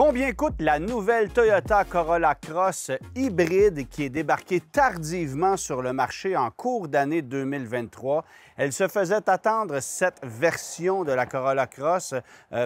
Combien coûte la nouvelle Toyota Corolla Cross hybride qui est débarquée tardivement sur le marché en cours d'année 2023? Elle se faisait attendre, cette version de la Corolla Cross,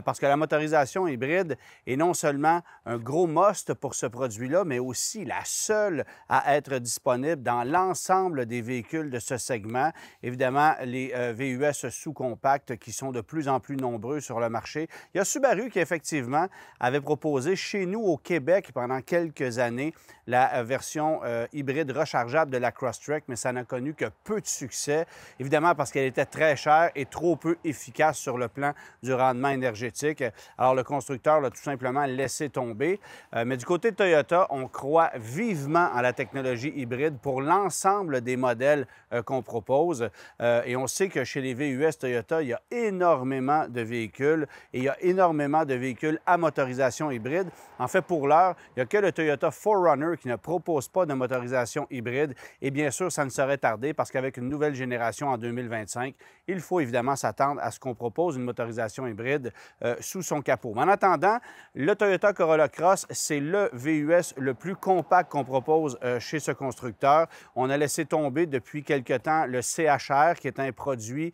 parce que la motorisation hybride est non seulement un gros must pour ce produit-là, mais aussi la seule à être disponible dans l'ensemble des véhicules de ce segment. Évidemment, les VUS sous-compacts qui sont de plus en plus nombreux sur le marché. Il y a Subaru qui, effectivement, avait proposé chez nous au Québec pendant quelques années la version hybride rechargeable de la Crosstrek, mais ça n'a connu que peu de succès, évidemment parce qu'elle était très chère et trop peu efficace sur le plan du rendement énergétique. Alors, le constructeur l'a tout simplement laissé tomber. Mais du côté de Toyota, on croit vivement en la technologie hybride pour l'ensemble des modèles qu'on propose. Et on sait que chez les VUS Toyota, il y a énormément de véhicules et il y a énormément de véhicules à motorisation hybride. En fait, pour l'heure, il n'y a que le Toyota 4Runner qui ne propose pas de motorisation hybride. Et bien sûr, ça ne saurait tarder parce qu'avec une nouvelle génération en 2025, il faut évidemment s'attendre à ce qu'on propose une motorisation hybride sous son capot. Mais en attendant, le Toyota Corolla Cross, c'est le VUS le plus compact qu'on propose chez ce constructeur. On a laissé tomber depuis quelque temps le CHR, qui est un produit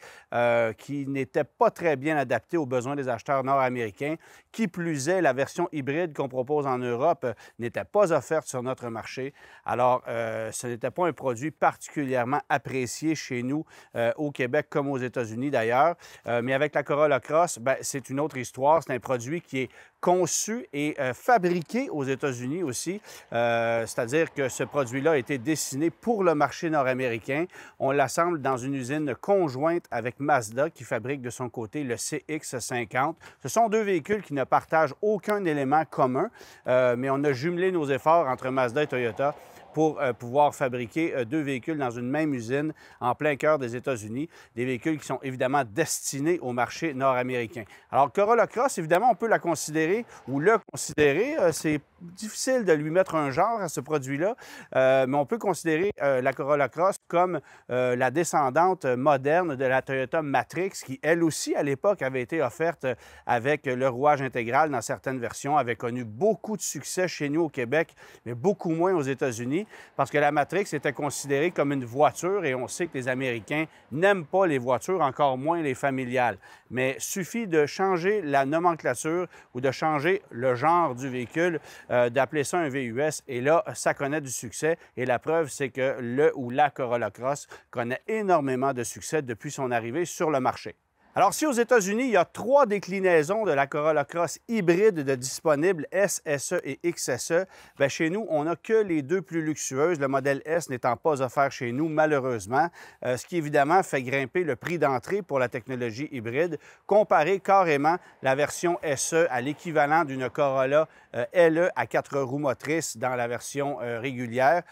qui n'était pas très bien adapté aux besoins des acheteurs nord-américains. Qui plus est, la version hybride qu'on propose en Europe n'était pas offerte sur notre marché. Alors, ce n'était pas un produit particulièrement apprécié chez nous au Québec comme aux États-Unis d'ailleurs. Mais avec la Corolla Cross, c'est une autre histoire. C'est un produit qui est conçu et fabriqué aux États-Unis aussi. C'est-à-dire que ce produit-là a été dessiné pour le marché nord-américain. On l'assemble dans une usine conjointe avec Mazda qui fabrique de son côté le CX-50. Ce sont deux véhicules qui ne partagent aucun élément commun, mais on a jumelé nos efforts entre Mazda et Toyota pour pouvoir fabriquer deux véhicules dans une même usine en plein cœur des États-Unis, des véhicules qui sont évidemment destinés au marché nord-américain. Alors, Corolla Cross, évidemment, on peut la considérer ou le considérer. C'est difficile de lui mettre un genre à ce produit-là, mais on peut considérer la Corolla Cross comme la descendante moderne de la Toyota Matrix, qui, elle aussi, à l'époque, avait été offerte avec le rouage intégral dans certaines versions, avait connu beaucoup de succès chez nous au Québec, mais beaucoup moins aux États-Unis, parce que la Matrix était considérée comme une voiture et on sait que les Américains n'aiment pas les voitures, encore moins les familiales. Mais suffit de changer la nomenclature ou de changer le genre du véhicule, d'appeler ça un VUS, et là, ça connaît du succès. Et la preuve, c'est que le ou la Corolla Cross connaît énormément de succès depuis son arrivée sur le marché. Alors, si aux États-Unis, il y a 3 déclinaisons de la Corolla Cross hybride de disponibles, S, SE et XSE, bien, chez nous, on n'a que les deux plus luxueuses, le modèle S n'étant pas offert chez nous, malheureusement, ce qui, évidemment, fait grimper le prix d'entrée pour la technologie hybride, comparer carrément la version SE à l'équivalent d'une Corolla LE à 4 roues motrices dans la version régulière.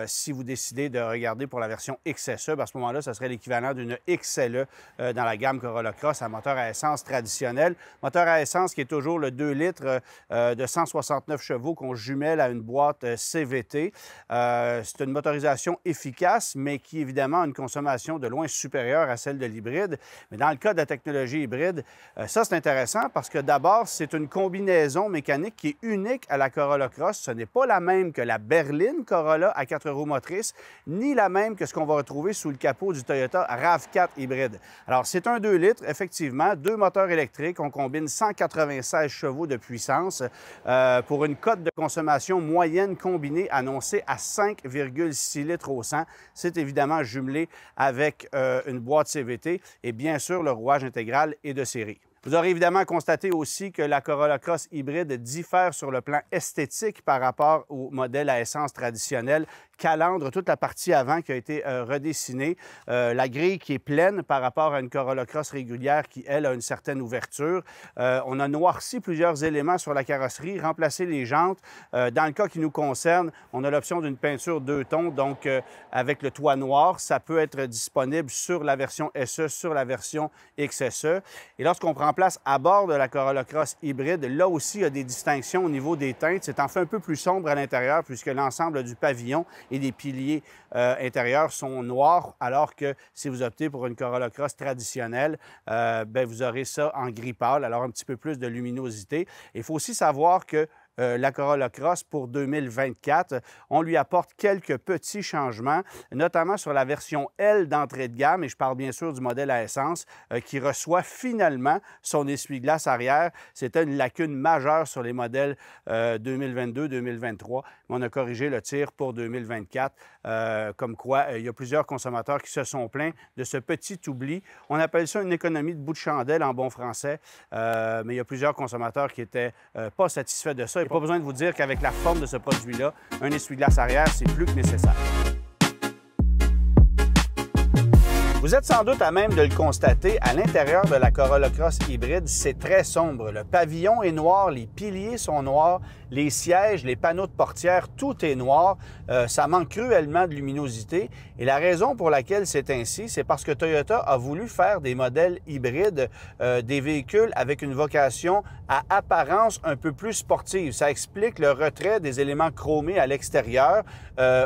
Si vous décidez de regarder pour la version XSE, bien, à ce moment-là, ce serait l'équivalent d'une XLE dans la gamme Corolla Cross à moteur à essence traditionnel. Moteur à essence qui est toujours le 2 litres de 169 chevaux qu'on jumelle à une boîte CVT. C'est une motorisation efficace, mais qui, évidemment, a une consommation de loin supérieure à celle de l'hybride. Mais dans le cas de la technologie hybride, ça, c'est intéressant parce que d'abord, c'est une combinaison mécanique qui est unique à la Corolla Cross. Ce n'est pas la même que la berline Corolla à 4 roues motrices, ni la même que ce qu'on va retrouver sous le capot du Toyota RAV4 hybride. Alors, c'est un 2 litres, effectivement, 2 moteurs électriques. On combine 196 chevaux de puissance pour une cote de consommation moyenne combinée annoncée à 5,6 litres au 100. C'est évidemment jumelé avec une boîte CVT et bien sûr, le rouage intégral est de série. Vous aurez évidemment constaté aussi que la Corolla Cross hybride diffère sur le plan esthétique par rapport au modèle à essence traditionnel. Calandre, toute la partie avant qui a été redessinée. La grille qui est pleine par rapport à une Corolla Cross régulière qui, elle, a une certaine ouverture. On a noirci plusieurs éléments sur la carrosserie, remplacé les jantes. Dans le cas qui nous concerne, on a l'option d'une peinture 2 tons, donc avec le toit noir. Ça peut être disponible sur la version SE, sur la version XSE. Et lorsqu'on prend place à bord de la Corolla Cross hybride, là aussi, il y a des distinctions au niveau des teintes. C'est en fait un peu plus sombre à l'intérieur puisque l'ensemble du pavillon et les piliers intérieurs sont noirs, alors que si vous optez pour une Corolla Cross traditionnelle, bien, vous aurez ça en gris pâle, alors un petit peu plus de luminosité. Il faut aussi savoir que la Corolla Cross pour 2024. On lui apporte quelques petits changements, notamment sur la version L d'entrée de gamme, et je parle bien sûr du modèle à essence, qui reçoit finalement son essuie-glace arrière. C'était une lacune majeure sur les modèles 2022-2023, mais on a corrigé le tir pour 2024, comme quoi il y a plusieurs consommateurs qui se sont plaints de ce petit oubli. On appelle ça une économie de bout de chandelle en bon français, mais il y a plusieurs consommateurs qui n'étaient pas satisfaits de ça. Pas besoin de vous dire qu'avec la forme de ce produit-là, un essuie-glace arrière, c'est plus que nécessaire. Vous êtes sans doute à même de le constater, à l'intérieur de la Corolla Cross hybride, c'est très sombre. Le pavillon est noir, les piliers sont noirs, les sièges, les panneaux de portière, tout est noir. Ça manque cruellement de luminosité. Et la raison pour laquelle c'est ainsi, c'est parce que Toyota a voulu faire des modèles hybrides, des véhicules avec une vocation à apparence un peu plus sportive. Ça explique le retrait des éléments chromés à l'extérieur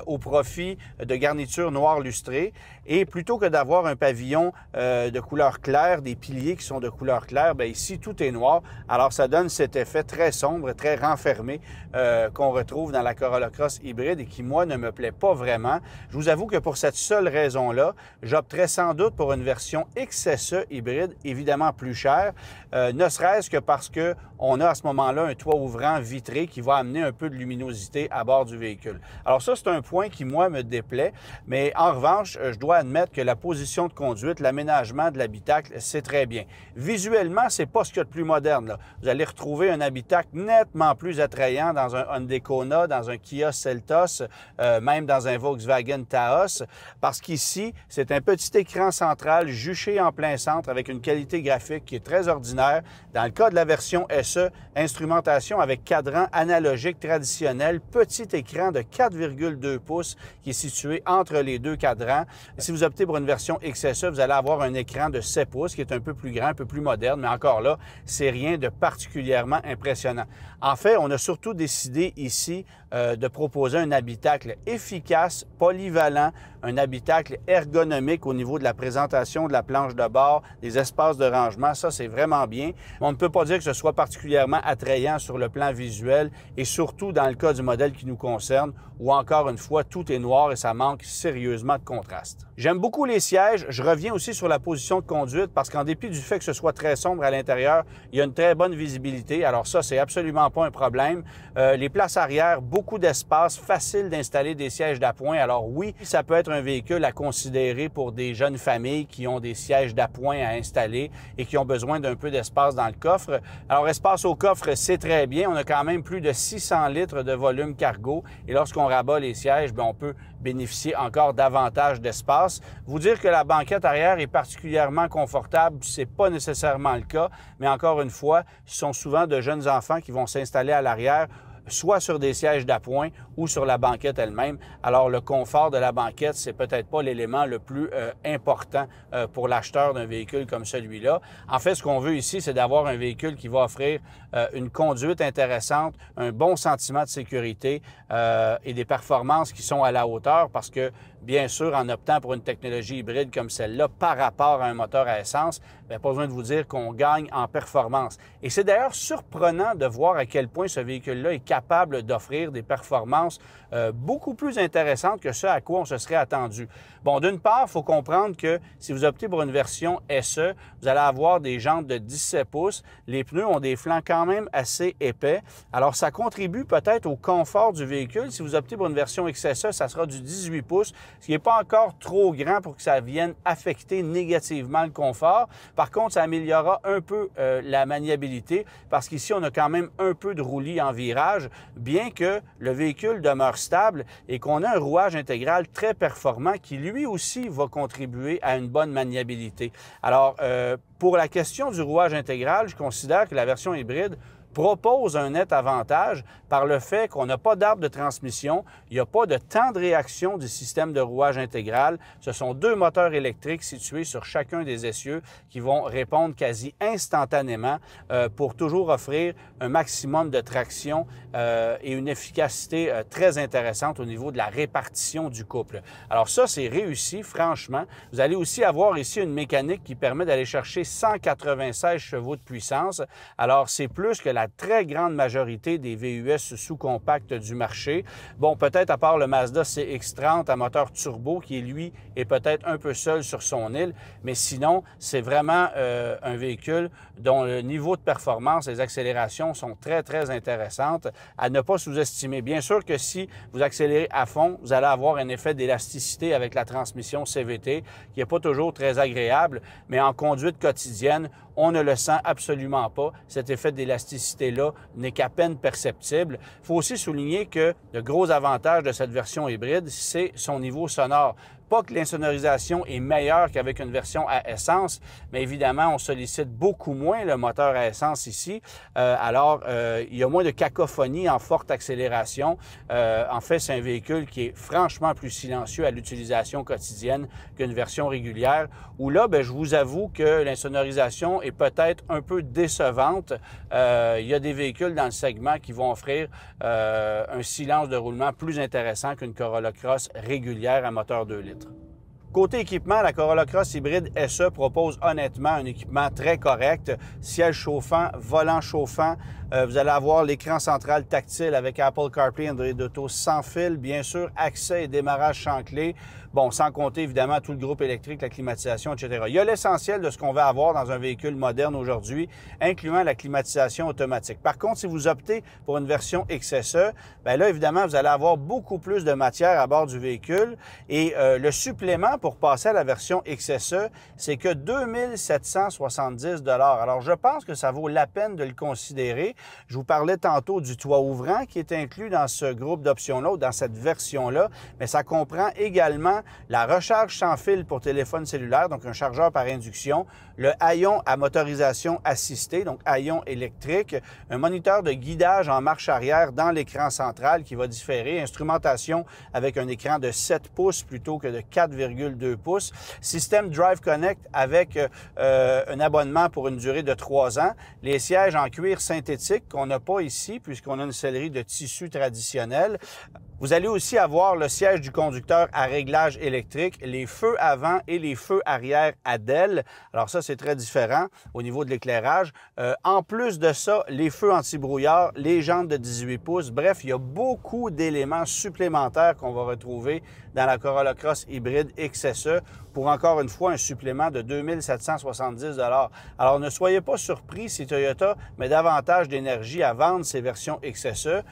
au profit de garnitures noires lustrées. Et plutôt que d'avoir un pavillon de couleur claire, des piliers qui sont de couleur claire, bien ici, tout est noir. Alors, ça donne cet effet très sombre, très renfermé qu'on retrouve dans la Corolla Cross hybride et qui, moi, ne me plaît pas vraiment. Je vous avoue que pour cette seule raison-là, j'opterais sans doute pour une version XSE hybride, évidemment plus chère, ne serait-ce que parce qu'on a à ce moment-là un toit ouvrant vitré qui va amener un peu de luminosité à bord du véhicule. Alors ça, c'est un point qui, moi, me déplaît, mais en revanche, je dois admettre que la position de conduite, l'aménagement de l'habitacle, c'est très bien. Visuellement, c'est pas ce qu'il y a de plus moderne, là. Vous allez retrouver un habitacle nettement plus attrayant dans un Hyundai Kona, dans un Kia Seltos, même dans un Volkswagen Taos, parce qu'ici, c'est un petit écran central juché en plein centre avec une qualité graphique qui est très ordinaire. Dans le cas de la version SE, instrumentation avec cadran analogique traditionnel, petit écran de 4,2 pouces qui est situé entre les deux cadrans. Si vous optez pour une version XSE, vous allez avoir un écran de 7 pouces qui est un peu plus grand, un peu plus moderne, mais encore là, c'est rien de particulièrement impressionnant. En fait, on a surtout décidé ici de proposer un habitacle efficace, polyvalent, un habitacle ergonomique au niveau de la présentation de la planche de bord, des espaces de rangement. Ça, c'est vraiment bien. On ne peut pas dire que ce soit particulièrement attrayant sur le plan visuel et surtout dans le cas du modèle qui nous concerne où, encore une fois, tout est noir et ça manque sérieusement de contraste. J'aime beaucoup les sièges. Je reviens aussi sur la position de conduite parce qu'en dépit du fait que ce soit très sombre à l'intérieur, il y a une très bonne visibilité. Alors ça, c'est absolument pas un problème. Les places arrière, beaucoup d'espace, facile d'installer des sièges d'appoint. Alors oui, ça peut être un véhicule à considérer pour des jeunes familles qui ont des sièges d'appoint à installer et qui ont besoin d'un peu d'espace dans le coffre. Alors, espace au coffre, c'est très bien. On a quand même plus de 600 litres de volume cargo et lorsqu'on rabat les sièges, bien, on peut bénéficier encore davantage d'espace. Vous dire que la banquette arrière est particulièrement confortable, c'est pas nécessairement le cas, mais encore une fois, ce sont souvent de jeunes enfants qui vont s'installer à l'arrière, soit sur des sièges d'appoint ou sur la banquette elle-même. Alors, le confort de la banquette, c'est peut-être pas l'élément le plus important pour l'acheteur d'un véhicule comme celui-là. En fait, ce qu'on veut ici, c'est d'avoir un véhicule qui va offrir une conduite intéressante, un bon sentiment de sécurité et des performances qui sont à la hauteur parce que, bien sûr, en optant pour une technologie hybride comme celle-là par rapport à un moteur à essence, bien, pas besoin de vous dire qu'on gagne en performance. Et c'est d'ailleurs surprenant de voir à quel point ce véhicule-là est capable d'offrir des performances beaucoup plus intéressantes que ce à quoi on se serait attendu. Bon, d'une part, il faut comprendre que si vous optez pour une version SE, vous allez avoir des jantes de 17 pouces. Les pneus ont des flancs quand même assez épais. Alors, ça contribue peut-être au confort du véhicule. Si vous optez pour une version XSE, ça sera du 18 pouces, ce qui n'est pas encore trop grand pour que ça vienne affecter négativement le confort. Par contre, ça améliorera un peu la maniabilité parce qu'ici, on a quand même un peu de roulis en virage, bien que le véhicule demeure stable et qu'on a un rouage intégral très performant qui, lui aussi, va contribuer à une bonne maniabilité. Alors, pour la question du rouage intégral, je considère que la version hybride propose un net avantage par le fait qu'on n'a pas d'arbre de transmission, il n'y a pas de temps de réaction du système de rouage intégral. Ce sont deux moteurs électriques situés sur chacun des essieux qui vont répondre quasi instantanément pour toujours offrir un maximum de traction et une efficacité très intéressante au niveau de la répartition du couple. Alors ça, c'est réussi, franchement. Vous allez aussi avoir ici une mécanique qui permet d'aller chercher 196 chevaux de puissance. Alors, c'est plus que la très grande majorité des VUS sous-compacts du marché. Bon, peut-être à part le Mazda CX-30 à moteur turbo qui, lui, est peut-être un peu seul sur son île, mais sinon, c'est vraiment un véhicule dont le niveau de performance, les accélérations sont très, très intéressantes à ne pas sous-estimer. Bien sûr que si vous accélérez à fond, vous allez avoir un effet d'élasticité avec la transmission CVT qui n'est pas toujours très agréable, mais en conduite quotidienne, on ne le sent absolument pas. Cet effet d'élasticité-là n'est qu'à peine perceptible. Il faut aussi souligner que le gros avantage de cette version hybride, c'est son niveau sonore. Pas que l'insonorisation est meilleure qu'avec une version à essence, mais évidemment, on sollicite beaucoup moins le moteur à essence ici. Il y a moins de cacophonie en forte accélération. En fait, c'est un véhicule qui est franchement plus silencieux à l'utilisation quotidienne qu'une version régulière, où là, je vous avoue que l'insonorisation est peut-être un peu décevante. Il y a des véhicules dans le segment qui vont offrir un silence de roulement plus intéressant qu'une Corolla Cross régulière à moteur 2 litres. Côté équipement, la Corolla Cross hybride SE propose honnêtement un équipement très correct. Siège chauffant, volant chauffant. Vous allez avoir l'écran central tactile avec Apple CarPlay et Android Auto sans fil. Bien sûr, accès et démarrage sans clé. Bon, sans compter évidemment tout le groupe électrique, la climatisation, etc. Il y a l'essentiel de ce qu'on va avoir dans un véhicule moderne aujourd'hui, incluant la climatisation automatique. Par contre, si vous optez pour une version XSE, bien là, évidemment, vous allez avoir beaucoup plus de matière à bord du véhicule. Et le supplément pour passer à la version XSE, c'est que 2770 $. Alors, je pense que ça vaut la peine de le considérer. Je vous parlais tantôt du toit ouvrant qui est inclus dans ce groupe d'options-là, ou dans cette version-là, mais ça comprend également la recharge sans fil pour téléphone cellulaire, donc un chargeur par induction, le haillon à motorisation assistée, donc haillon électrique, un moniteur de guidage en marche arrière dans l'écran central qui va différer, instrumentation avec un écran de 7 pouces plutôt que de 4,2 pouces, système Drive Connect avec un abonnement pour une durée de 3 ans, les sièges en cuir synthétique qu'on n'a pas ici puisqu'on a une sellerie de tissu traditionnel. Vous allez aussi avoir le siège du conducteur à réglage électrique, les feux avant et les feux arrière à DEL. Alors ça, c'est très différent au niveau de l'éclairage. En plus de ça, les feux anti-brouillard, les jantes de 18 pouces. Bref, il y a beaucoup d'éléments supplémentaires qu'on va retrouver dans la Corolla Cross hybride XSE pour encore une fois un supplément de 2770 $. Alors ne soyez pas surpris si Toyota met davantage d'énergie à vendre ces versions XSE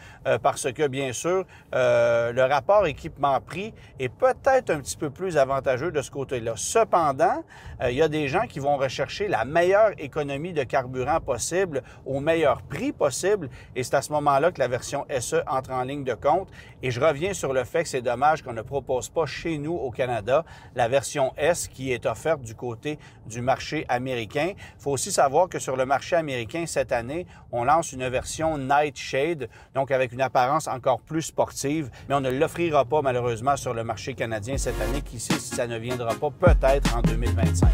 parce que bien sûr, le rapport équipement-prix est peut-être un petit peu plus avantageux de ce côté-là. Cependant, il y a des gens qui vont rechercher la meilleure économie de carburant possible au meilleur prix possible et c'est à ce moment-là que la version SE entre en ligne de compte. Et je reviens sur le fait que c'est dommage qu'on ne propose pas chez nous au Canada la version S qui est offerte du côté du marché américain. Il faut aussi savoir que sur le marché américain cette année, on lance une version Nightshade, donc avec une apparence encore plus sportive, mais on ne l'offrira pas malheureusement sur le marché canadien cette année. Qui sait si ça ne viendra pas peut-être en 2025.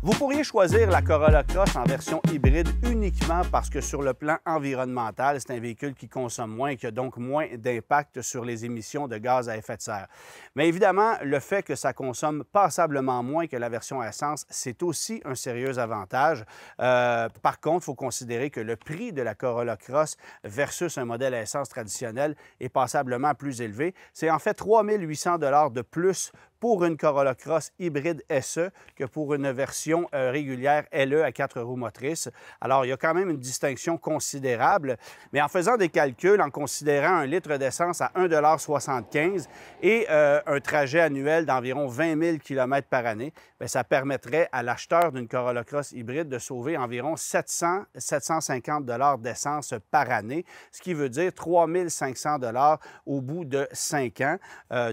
Vous pourriez choisir la Corolla Cross en version hybride uniquement parce que sur le plan environnemental, c'est un véhicule qui consomme moins et qui a donc moins d'impact sur les émissions de gaz à effet de serre. Mais évidemment, le fait que ça consomme passablement moins que la version à essence, c'est aussi un sérieux avantage. Par contre, il faut considérer que le prix de la Corolla Cross versus un modèle à essence traditionnel est passablement plus élevé. C'est en fait 3 800 $ de plus pour une Corolla Cross hybride SE que pour une version régulière LE à 4 roues motrices. Alors, il y a quand même une distinction considérable, mais en faisant des calculs, en considérant un litre d'essence à 1,75 $ et un trajet annuel d'environ 20 000 km par année, bien, ça permettrait à l'acheteur d'une Corolla Cross hybride de sauver environ 750 $ d'essence par année, ce qui veut dire 3 500 $ au bout de 5 ans.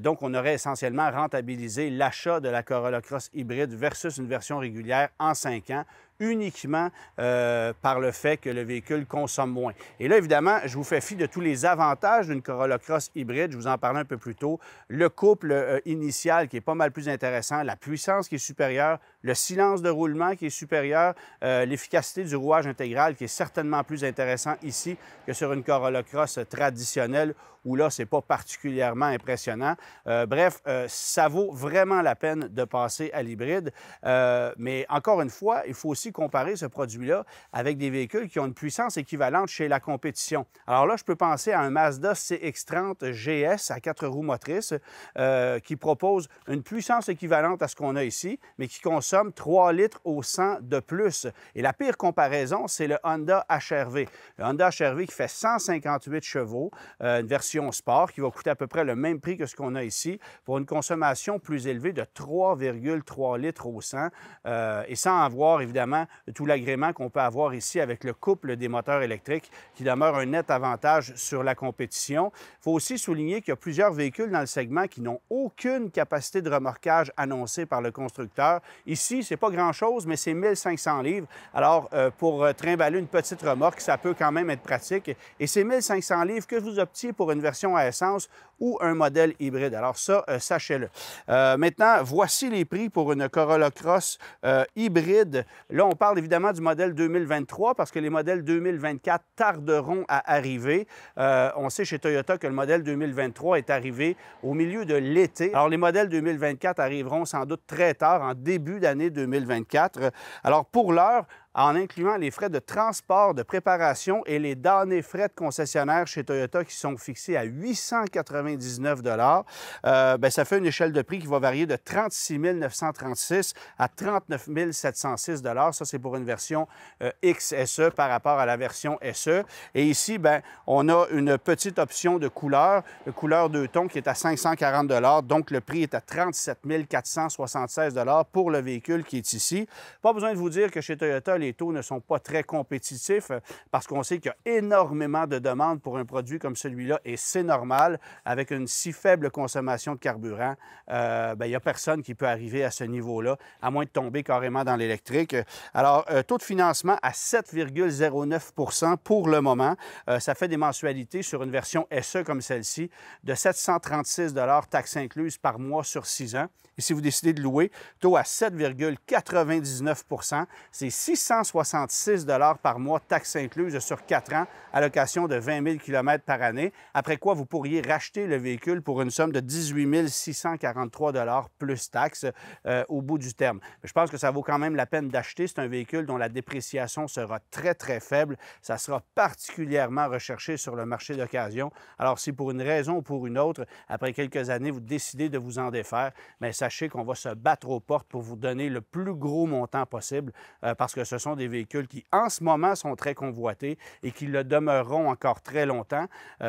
Donc, on aurait essentiellement rentabilisé l'achat de la Corolla Cross hybride versus une version régulière en 5 ans, uniquement par le fait que le véhicule consomme moins. Et là, évidemment, je vous fais fi de tous les avantages d'une Corolla Cross hybride. Je vous en parlais un peu plus tôt. Le couple initial qui est pas mal plus intéressant, la puissance qui est supérieure, le silence de roulement qui est supérieur, l'efficacité du rouage intégral qui est certainement plus intéressant ici que sur une Corolla Cross traditionnelle où là, ce n'est pas particulièrement impressionnant. Bref, ça vaut vraiment la peine de passer à l'hybride. Mais encore une fois, il faut aussi comparer ce produit-là avec des véhicules qui ont une puissance équivalente chez la compétition. Alors là, je peux penser à un Mazda CX-30 GS à 4 roues motrices qui propose une puissance équivalente à ce qu'on a ici, mais qui consomme 3 litres au 100 de plus. Et la pire comparaison, c'est le Honda HR-V. Le Honda HR-V qui fait 158 chevaux, une version sport qui va coûter à peu près le même prix que ce qu'on a ici pour une consommation plus élevée de 3,3 litres au 100 et sans avoir évidemment tout l'agrément qu'on peut avoir ici avec le couple des moteurs électriques qui demeure un net avantage sur la compétition. Il faut aussi souligner qu'il y a plusieurs véhicules dans le segment qui n'ont aucune capacité de remorquage annoncée par le constructeur. Ici, c'est pas grand-chose, mais c'est 1500 livres. Alors, pour trimballer une petite remorque, ça peut quand même être pratique. Et c'est 1500 livres que vous obtiez pour une version à essence ou un modèle hybride. Alors ça, sachez-le. Maintenant, voici les prix pour une Corolla Cross hybride. Là, on parle évidemment du modèle 2023 parce que les modèles 2024 tarderont à arriver. On sait chez Toyota que le modèle 2023 est arrivé au milieu de l'été. Alors, les modèles 2024 arriveront sans doute très tard, en début d'année 2024. Alors, pour l'heure, en incluant les frais de transport, de préparation et les damnés frais de concessionnaire chez Toyota qui sont fixés à 899 ça fait une échelle de prix qui va varier de 36 936 à 39 706 Ça, c'est pour une version XSE par rapport à la version SE. Et ici, bien, on a une petite option de couleur deux tons qui est à 540 donc le prix est à 37 476 pour le véhicule qui est ici. Pas besoin de vous dire que chez Toyota, les taux ne sont pas très compétitifs parce qu'on sait qu'il y a énormément de demandes pour un produit comme celui-là et c'est normal. Avec une si faible consommation de carburant, il n'y a personne qui peut arriver à ce niveau-là, à moins de tomber carrément dans l'électrique. Alors, taux de financement à 7,09 pour le moment. Ça fait des mensualités sur une version SE comme celle-ci de 736 taxes incluses par mois sur 6 ans. Et si vous décidez de louer, taux à 7,99 c'est 666 par mois, taxes incluses sur 4 ans, allocation de 20 000 km par année, après quoi vous pourriez racheter le véhicule pour une somme de 18 643 plus taxes au bout du terme. Mais je pense que ça vaut quand même la peine d'acheter. C'est un véhicule dont la dépréciation sera très, très faible. Ça sera particulièrement recherché sur le marché d'occasion. Alors, si pour une raison ou pour une autre, après quelques années, vous décidez de vous en défaire, bien, sachez qu'on va se battre aux portes pour vous donner le plus gros montant possible parce que ce sont des véhicules qui, en ce moment, sont très convoités et qui le demeureront encore très longtemps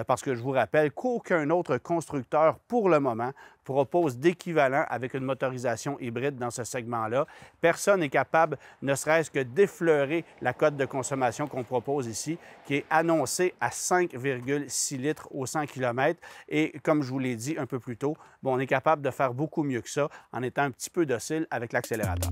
parce que je vous rappelle qu'aucun autre constructeur, pour le moment, propose d'équivalent avec une motorisation hybride dans ce segment-là. Personne n'est capable, ne serait-ce que d'effleurer la cote de consommation qu'on propose ici, qui est annoncée à 5,6 litres au 100 km. Et comme je vous l'ai dit un peu plus tôt, on est capable de faire beaucoup mieux que ça en étant un petit peu docile avec l'accélérateur.